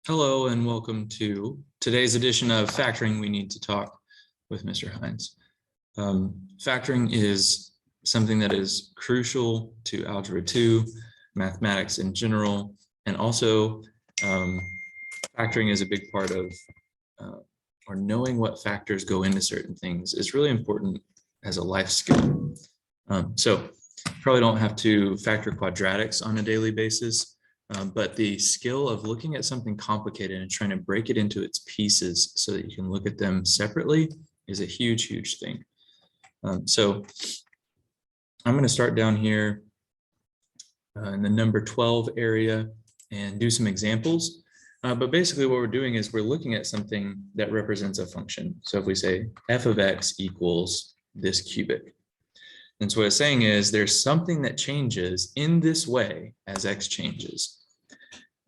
Hello and welcome to today's edition of Factoring We Need to Talk with Mr. Hines. Factoring is something that is crucial to Algebra 2, mathematics in general, and also factoring is a big part of, or knowing what factors go into certain things is really important as a life skill. So probably don't have to factor quadratics on a daily basis. But the skill of looking at something complicated and trying to break it into its pieces so that you can look at them separately is a huge, huge thing. So I'm going to start down here in the number 12 area and do some examples. But basically what we're doing is we're looking at something that represents a function. So if we say f of x equals this cubic. And so what it's saying is there's something that changes in this way as x changes.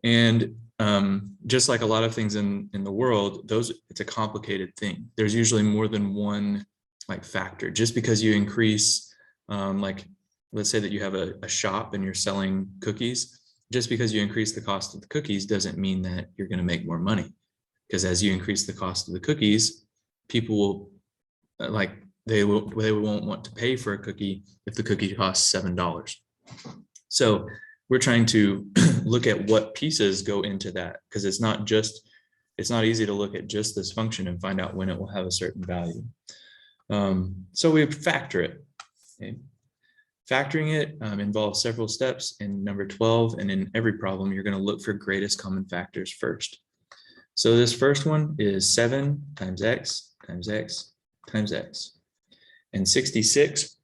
And just like a lot of things in the world, it's a complicated thing. There's usually more than one factor. Just because you increase, let's say that you have a shop and you're selling cookies, just because you increase the cost of the cookies doesn't mean that you're going to make more money. Because as you increase the cost of the cookies, people will they won't want to pay for a cookie if the cookie costs $7. So we're trying to look at what pieces go into that, because it's not easy to look at just this function and find out when it will have a certain value. So we factor it. Okay. Factoring it involves several steps. In number 12 and in every problem, you're going to look for greatest common factors first. So this first one is 7 times x times x times x. And 66,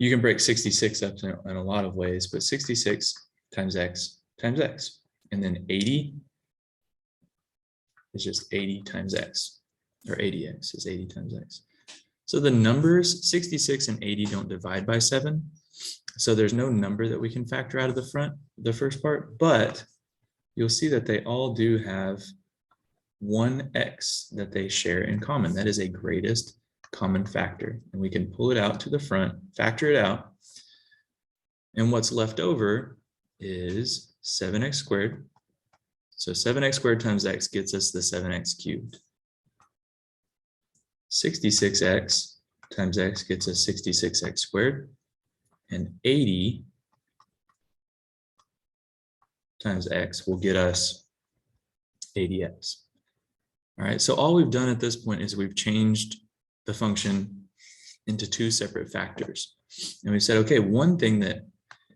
you can break 66 up in a lot of ways, but 66 times x times x. And then 80 is just 80 times x, or 80x is 80 times x. So the numbers 66 and 80 don't divide by 7. So there's no number that we can factor out of the first part, but you'll see that they all do have one x that they share in common. That is a greatest common factor, and we can pull it out to the front, factor it out, and what's left over is 7x squared. So 7x squared times x gets us the 7x cubed. 66x times x gets us 66x squared, and 80 times x will get us 80x. All right, so all we've done at this point is we've changed the function into two separate factors. And we said, okay, one thing that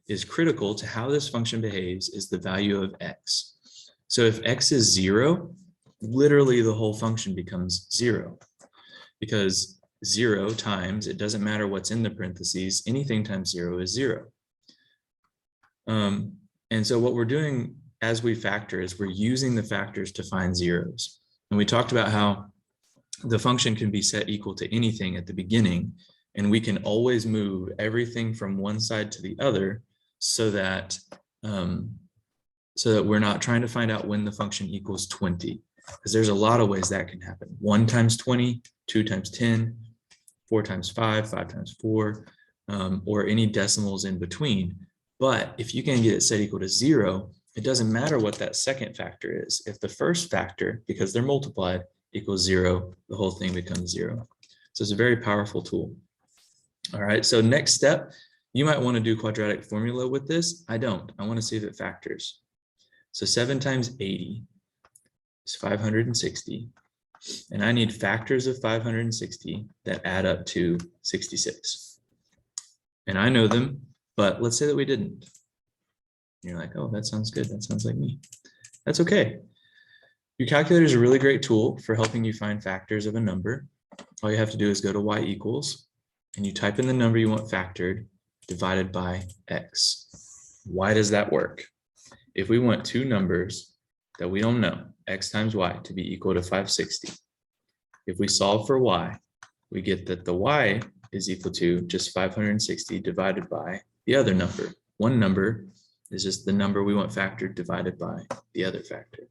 is critical to how this function behaves is the value of x. So if x is 0, literally the whole function becomes 0, because 0 times, it doesn't matter what's in the parentheses, anything times 0 is 0. And so what we're doing as we factor is we're using the factors to find zeros. And we talked about how the function can be set equal to anything at the beginning, and we can always move everything from one side to the other so that we're not trying to find out when the function equals 20, because there's a lot of ways that can happen. 1 times 20, 2 times 10, 4 times 5, 5 times 4, or any decimals in between. But if you can get it set equal to 0, it doesn't matter what that second factor is. If the first factor, because they're multiplied, equals 0, the whole thing becomes 0. So it's a very powerful tool. All right, so next step, you might want to do quadratic formula with this. I don't. I want to see if it factors. So 7 times 80 is 560. And I need factors of 560 that add up to 66. And I know them, but let's say that we didn't. You're like, oh, that sounds good. That sounds like me. That's okay. Your calculator is a really great tool for helping you find factors of a number. All you have to do is go to y equals, and you type in the number you want factored divided by x. Why does that work? If we want two numbers that we don't know, x times y, to be equal to 560, if we solve for y, we get that the y is equal to just 560 divided by the other number. One number is just the number we want factored divided by the other factor.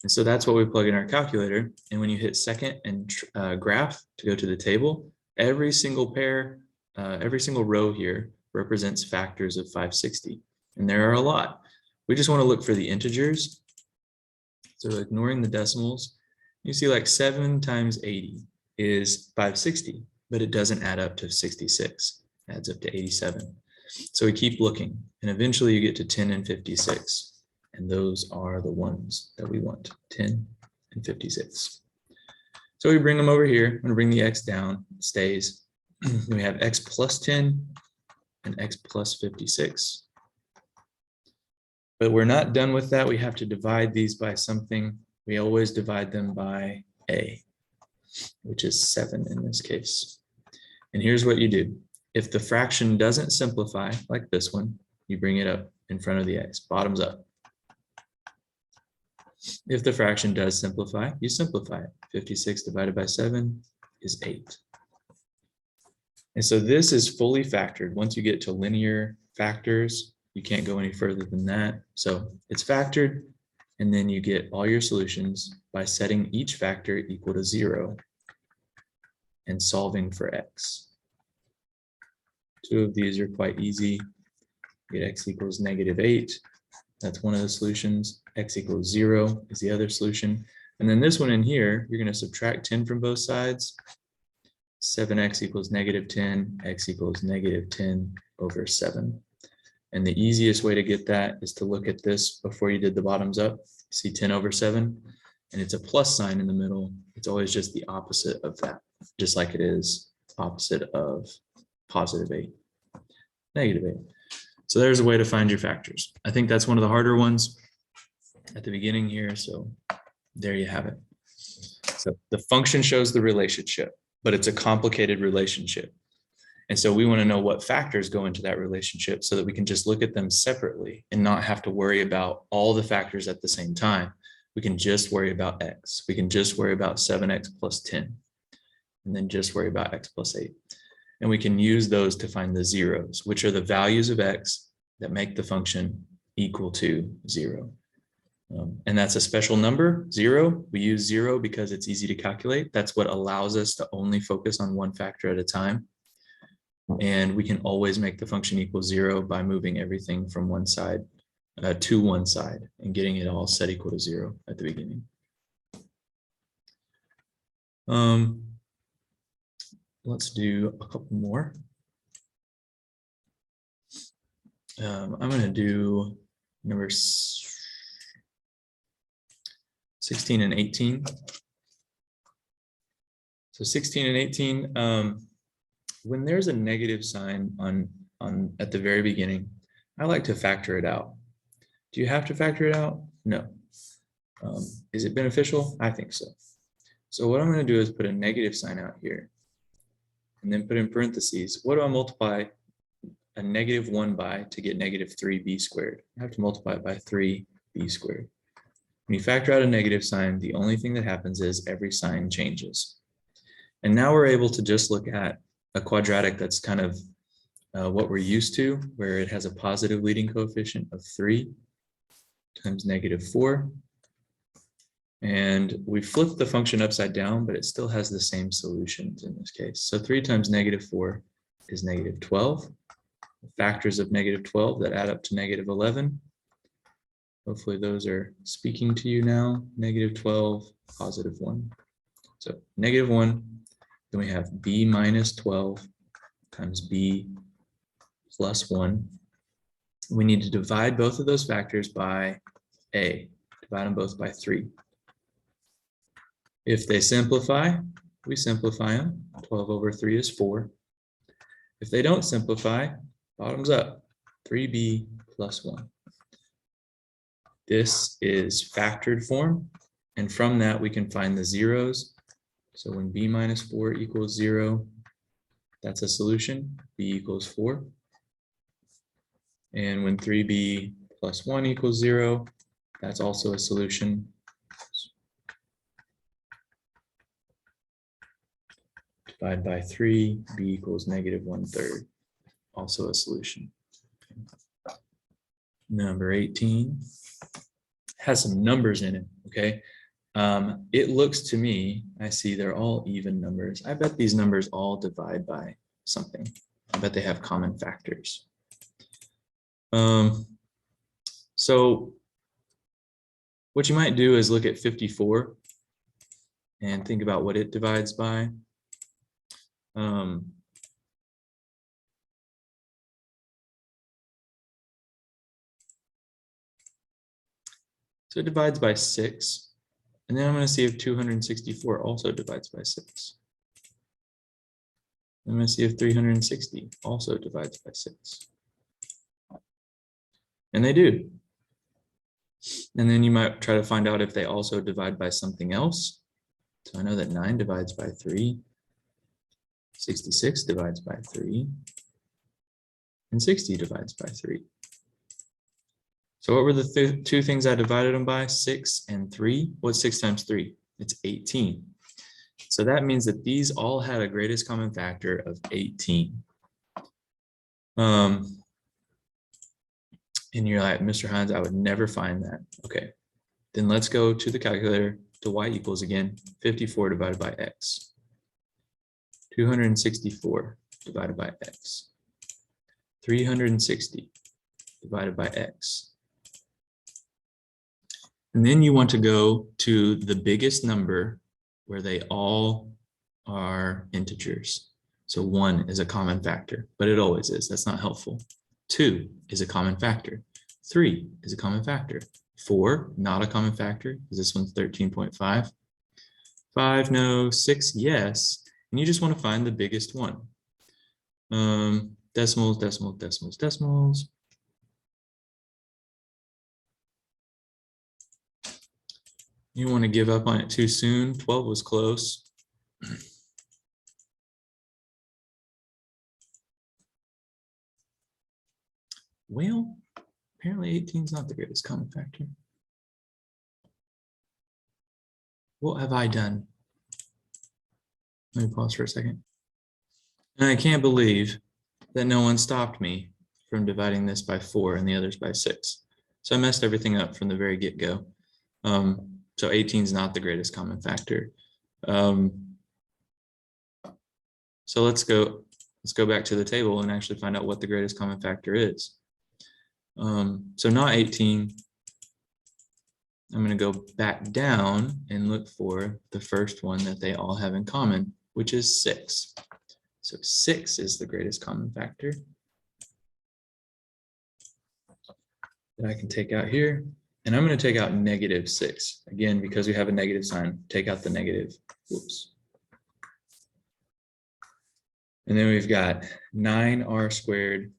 And so that's what we plug in our calculator. And when you hit second and graph to go to the table, every single row here represents factors of 560. And there are a lot. We just want to look for the integers. So ignoring the decimals, you see like 7 times 80 is 560, but it doesn't add up to 66. It adds up to 87. So we keep looking, and eventually you get to 10 and 56. And those are the ones that we want, 10 and 56. So we bring them over here. I'm going to bring the x down, it stays. We have x plus 10 and x plus 56. But we're not done with that. We have to divide these by something. We always divide them by a, which is 7 in this case. And here's what you do. If the fraction doesn't simplify, like this one, you bring it up in front of the x, bottoms up. If the fraction does simplify, you simplify it. 56 divided by 7 is 8. And so this is fully factored. Once you get to linear factors, you can't go any further than that. So it's factored, and then you get all your solutions by setting each factor equal to 0 and solving for x. 2 of these are quite easy. You get x equals -8. That's one of the solutions. X equals 0 is the other solution. And then this one in here, you're going to subtract 10 from both sides. 7x equals -10, x equals -10 over 7. And the easiest way to get that is to look at this before you did the bottoms up. See 10 over 7, and it's a plus sign in the middle. It's always just the opposite of that, just like it is opposite of +8, -8. So there's a way to find your factors. I think that's one of the harder ones at the beginning here. So there you have it. So the function shows the relationship, but it's a complicated relationship. And so we want to know what factors go into that relationship so that we can just look at them separately and not have to worry about all the factors at the same time. We can just worry about x. We can just worry about 7x plus 10, and then just worry about x plus 8. And we can use those to find the zeros, which are the values of x that make the function equal to 0. And that's a special number, 0. We use 0 because it's easy to calculate. That's what allows us to only focus on one factor at a time. And we can always make the function equal 0 by moving everything from one side to one side and getting it all set equal to 0 at the beginning. Let's do a couple more. I'm going to do number 16 and 18. So 16 and 18, when there's a negative sign at the very beginning, I like to factor it out. Do you have to factor it out? No. Is it beneficial? I think so. So what I'm going to do is put a negative sign out here and then put in parentheses. What do I multiply a -1 by to get -3b squared? I have to multiply it by 3b squared. When you factor out a negative sign, the only thing that happens is every sign changes. And now we're able to just look at a quadratic that's kind of what we're used to, where it has a positive leading coefficient of 3 times -4. And we flip the function upside down, but it still has the same solutions in this case. So 3 times -4 is -12. The factors of -12 that add up to -11. Hopefully those are speaking to you now. -12, +1. So -1, then we have b minus 12 times b plus 1. We need to divide both of those factors by a. Divide them both by 3. If they simplify, we simplify them. 12 over 3 is 4. If they don't simplify, bottoms up, 3b plus 1. This is factored form, and from that we can find the zeros. So when b minus 4 equals 0, that's a solution, b equals 4. And when 3b plus 1 equals 0, that's also a solution. Divide by 3, b equals -1/3, also a solution. Number 18 has some numbers in it, okay? It looks to me, I see they're all even numbers. I bet these numbers all divide by something. I bet they have common factors. So what you might do is look at 54 and think about what it divides by. So it divides by 6. And then I'm going to see if 264 also divides by 6. I'm going to see if 360 also divides by 6. And they do. And then you might try to find out if they also divide by something else. So I know that 9 divides by 3, 66 divides by 3, and 60 divides by 3. So what were the two things I divided them by? 6 and 3. What's 6 times 3? It's 18. So that means that these all had a greatest common factor of 18. And you're like, Mr. Hines, I would never find that. Okay, then let's go to the calculator to y equals again 54 divided by x. 264 divided by x. 360 divided by x. And then you want to go to the biggest number where they all are integers. So 1 is a common factor, but it always is. That's not helpful. 2 is a common factor. 3 is a common factor. 4, not a common factor, because this one's 13.5. 5, no. 6, yes. And you just want to find the biggest one. Decimals, decimals, decimals, decimals. You want to give up on it too soon. 12 was close. Well, apparently 18 is not the greatest common factor. What have I done? Let me pause for a second. And I can't believe that no one stopped me from dividing this by 4 and the others by 6. So I messed everything up from the very get-go. So 18 is not the greatest common factor. So let's go back to the table and actually find out what the greatest common factor is. So not 18. I'm going to go back down and look for the first one that they all have in common, which is 6. So 6 is the greatest common factor that I can take out here. And I'm going to take out -6. Again, because we have a negative sign, take out the negative. Whoops. And then we've got 9r squared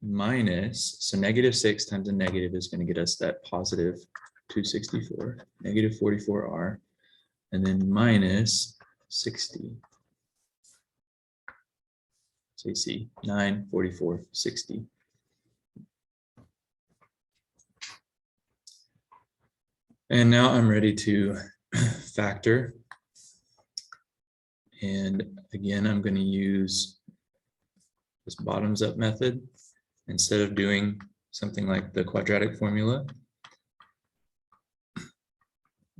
minus, so -6 times a negative is going to get us that positive 264, negative 44r, and then minus 60. So you see 9, 44, 60. And now I'm ready to factor. And again, I'm going to use this bottoms up method instead of doing something like the quadratic formula.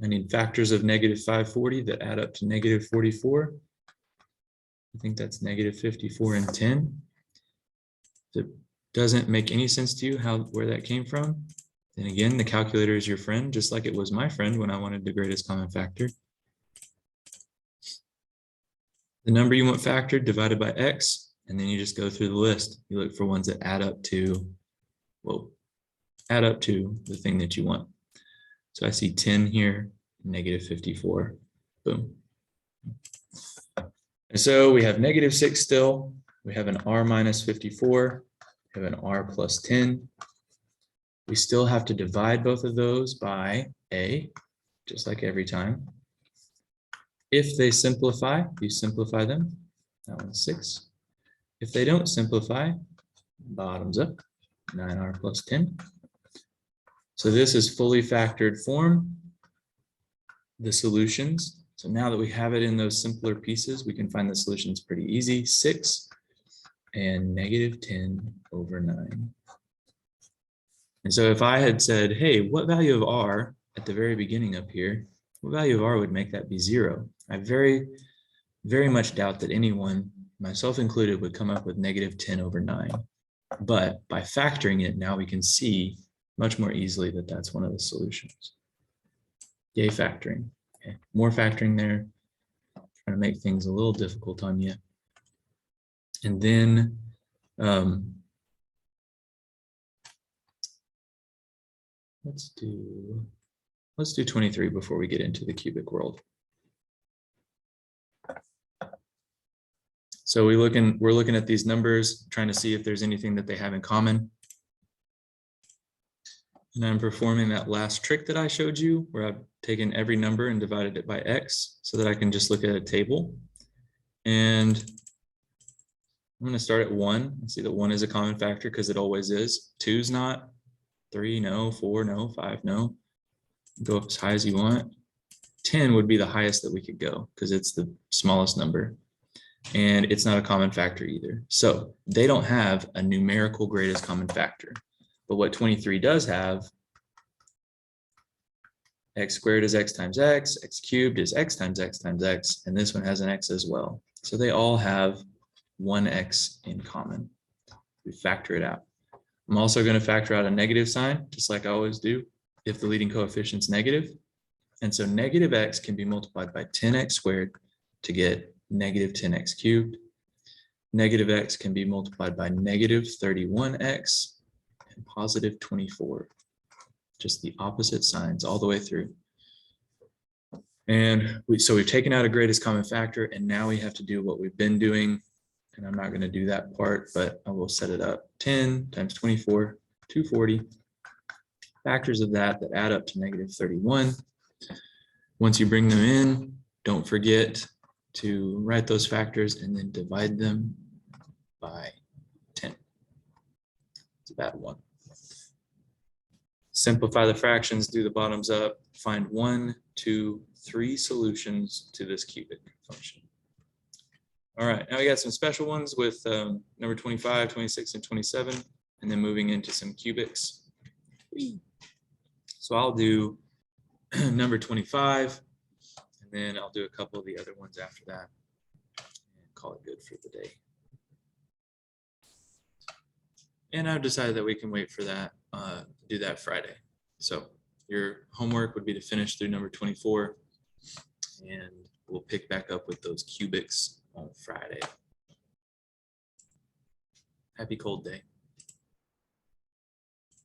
I need factors of -540 that add up to -44. I think that's -54 and 10. If it doesn't make any sense to you where that came from, then again, the calculator is your friend, just like it was my friend when I wanted the greatest common factor. The number you want factored divided by x, and then you just go through the list. You look for ones that add up to the thing that you want. So I see 10 here, -54, boom. And so we have -6 still. We have an r minus 54, we have an r plus 10. We still have to divide both of those by a, just like every time. If they simplify, you simplify them. That one's 6. If they don't simplify, bottoms up, 9r plus 10. So this is fully factored form, the solutions. So now that we have it in those simpler pieces, we can find the solutions pretty easy. 6 and -10/9. And so if I had said, hey, what value of r at the very beginning up here, what value of r would make that be 0? I very, very much doubt that anyone, myself included, would come up with -10/9. But by factoring it, now we can see much more easily that that's one of the solutions. Yay, factoring. Okay. More factoring there. Trying to make things a little difficult on you. And then let's do 23 before we get into the cubic world. So we're looking at these numbers, trying to see if there's anything that they have in common. And I'm performing that last trick that I showed you, where I've taken every number and divided it by X so that I can just look at a table. And I'm going to start at 1 and see that 1 is a common factor because it always is. 2's not. 3, no. 4, no. 5, no. Go up as high as you want. 10 would be the highest that we could go because it's the smallest number. And it's not a common factor either. So they don't have a numerical greatest common factor. But what 23 does have, x squared is x times x, x cubed is x times x times x, and this one has an x as well. So they all have one x in common. We factor it out. I'm also going to factor out a negative sign, just like I always do, if the leading coefficient's negative. And so negative x can be multiplied by 10x squared to get negative 10x cubed. Negative x can be multiplied by negative 31x and positive 24. Just the opposite signs all the way through. And so we've taken out a greatest common factor, and now we have to do what we've been doing. And I'm not going to do that part, but I will set it up. 10 times 24, 240. Factors of that add up to negative 31. Once you bring them in, don't forget to write those factors and then divide them by 10. It's a bad one. Simplify the fractions, do the bottoms up, find 1, 2, 3 solutions to this cubic function. All right, now we got some special ones with number 25, 26, and 27, and then moving into some cubics. So I'll do number 25, and then I'll do a couple of the other ones after that and call it good for the day. And I've decided that we can wait for that, do that Friday. So your homework would be to finish through number 24, and we'll pick back up with those cubics on Friday. Happy cold day.